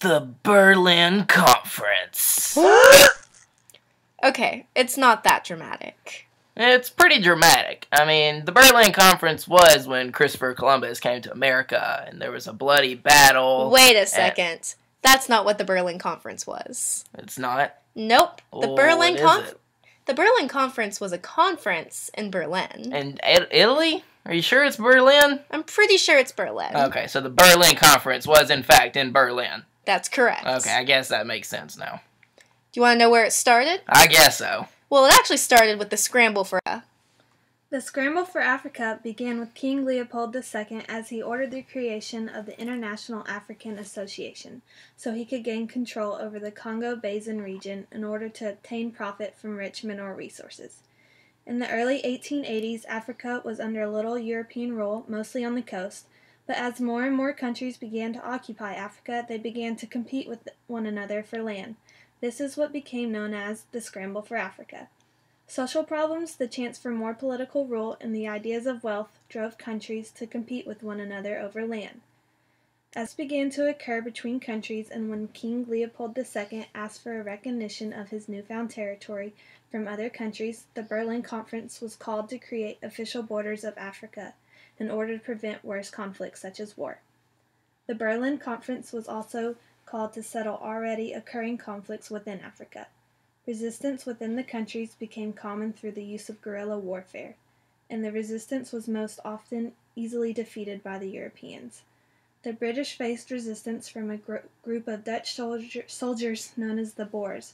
The Berlin Conference. Okay, it's not that dramatic. It's pretty dramatic. I mean, the Berlin Conference was when Christopher Columbus came to America, and there was a bloody battle. Wait a second. That's not what the Berlin Conference was. It's not? Nope. The Berlin Conference. The Berlin Conference was a conference in Berlin. In Italy? Are you sure it's Berlin? I'm pretty sure it's Berlin. Okay, so the Berlin Conference was in fact in Berlin. That's correct. Okay, I guess that makes sense now. Do you want to know where it started? I guess so. Well, it actually started with the scramble for Africa. The scramble for Africa began with King Leopold II as he ordered the creation of the International African Association, so he could gain control over the Congo Basin region in order to obtain profit from rich mineral resources. In the early 1880s, Africa was under little European rule, mostly on the coast, but as more and more countries began to occupy Africa, they began to compete with one another for land. This is what became known as the Scramble for Africa. Social problems, the chance for more political rule, and the ideas of wealth drove countries to compete with one another over land. As began to occur between countries, and when King Leopold II asked for a recognition of his newfound territory from other countries, the Berlin Conference was called to create official borders of Africa in order to prevent worse conflicts such as war. The Berlin Conference was also called to settle already occurring conflicts within Africa. Resistance within the countries became common through the use of guerrilla warfare, and the resistance was most often easily defeated by the Europeans. The British faced resistance from a group of Dutch soldiers known as the Boers.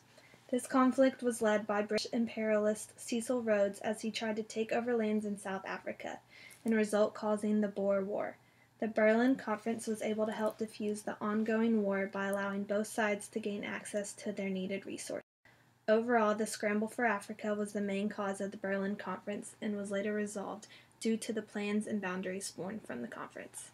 This conflict was led by British imperialist Cecil Rhodes as he tried to take over lands in South Africa, and result causing the Boer War. The Berlin Conference was able to help defuse the ongoing war by allowing both sides to gain access to their needed resources. Overall, the scramble for Africa was the main cause of the Berlin Conference and was later resolved due to the plans and boundaries born from the conference.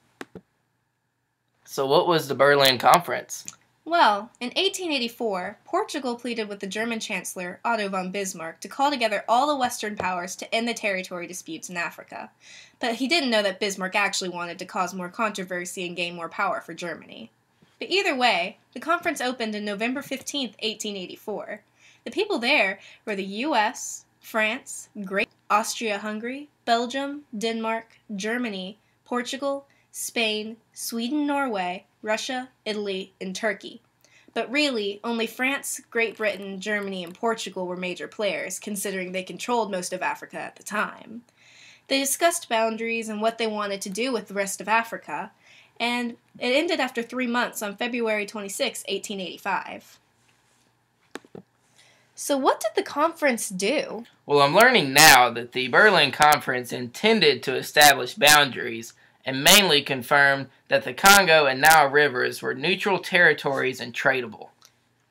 So what was the Berlin Conference? Well, in 1884, Portugal pleaded with the German Chancellor, Otto von Bismarck, to call together all the Western powers to end the territory disputes in Africa. But he didn't know that Bismarck actually wanted to cause more controversy and gain more power for Germany. But either way, the conference opened on November 15, 1884. The people there were the U.S., France, Great Austria-Hungary, Belgium, Denmark, Germany, Portugal, Spain, Sweden, Norway, Russia, Italy, and Turkey. But really, only France, Great Britain, Germany, and Portugal were major players, considering they controlled most of Africa at the time. They discussed boundaries and what they wanted to do with the rest of Africa, and it ended after 3 months on February 26, 1885. So what did the conference do? Well, I'm learning now that the Berlin Conference intended to establish boundaries and mainly confirmed that the Congo and Nile rivers were neutral territories and tradable.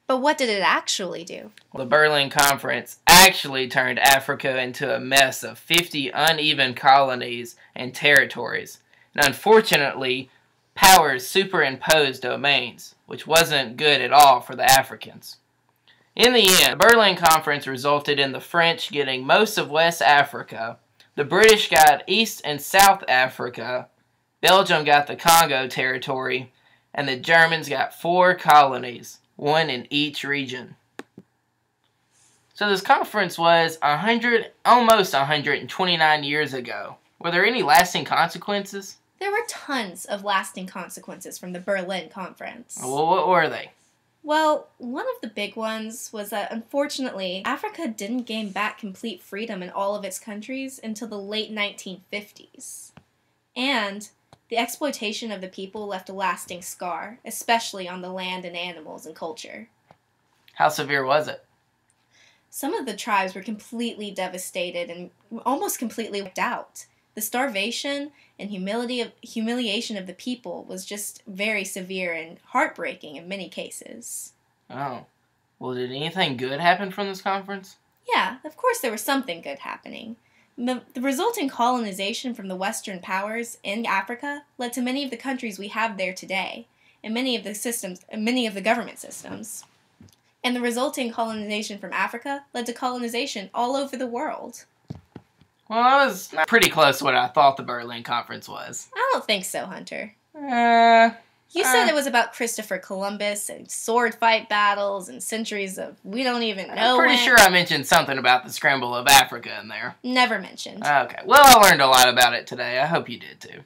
But what did it actually do? Well, the Berlin Conference actually turned Africa into a mess of 50 uneven colonies and territories, and unfortunately, powers superimposed domains, which wasn't good at all for the Africans. In the end, the Berlin Conference resulted in the French getting most of West Africa, the British got East and South Africa, Belgium got the Congo territory, and the Germans got 4 colonies, 1 in each region. So this conference was almost 129 years ago. Were there any lasting consequences? There were tons of lasting consequences from the Berlin Conference. Well, what were they? Well, one of the big ones was that, unfortunately, Africa didn't gain back complete freedom in all of its countries until the late 1950s. And the exploitation of the people left a lasting scar, especially on the land and animals and culture. How severe was it? Some of the tribes were completely devastated and almost completely wiped out. The starvation and humiliation of the people was just very severe and heartbreaking in many cases. Oh. Well, did anything good happen from this conference? Yeah, of course there was something good happening. The resulting colonization from the Western powers in Africa led to many of the countries we have there today, and many of the government systems. And the resulting colonization from Africa led to colonization all over the world. Well, I was pretty close to what I thought the Berlin Conference was. I don't think so, Hunter. You said it was about Christopher Columbus and sword fight battles and centuries of we don't even know. I'm pretty sure I mentioned something about the scramble of Africa in there. Never mentioned. Okay. Well, I learned a lot about it today. I hope you did too.